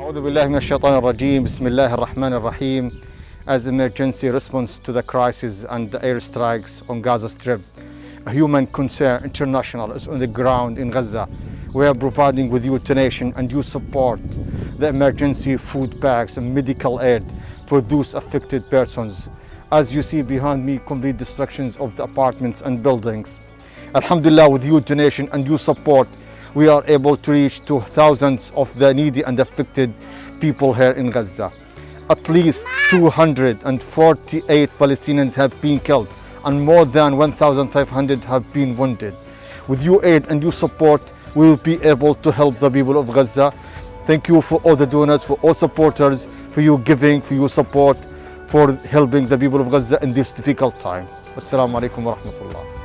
أعوذ بالله من الشيطان الرجيم. بسم الله الرحمن الرحيم. As emergency response to the crisis and the airstrikes on Gaza Strip, a human concern international is on the ground in Gaza. We are providing with you donation and you support the emergency food bags and medical aid for those affected persons. As you see behind me, complete destructions of the apartments and buildings. Alhamdulillah, with your donation and your support, we are able to reach to thousands of the needy and affected people here in Gaza. At least 248 Palestinians have been killed and more than 1,500 have been wounded. With your aid and your support, we will be able to help the people of Gaza. Thank you for all the donors, for all supporters, for your giving, for your support, for helping the people of Gaza in this difficult time. Assalamu alaikum wa rahmatullah.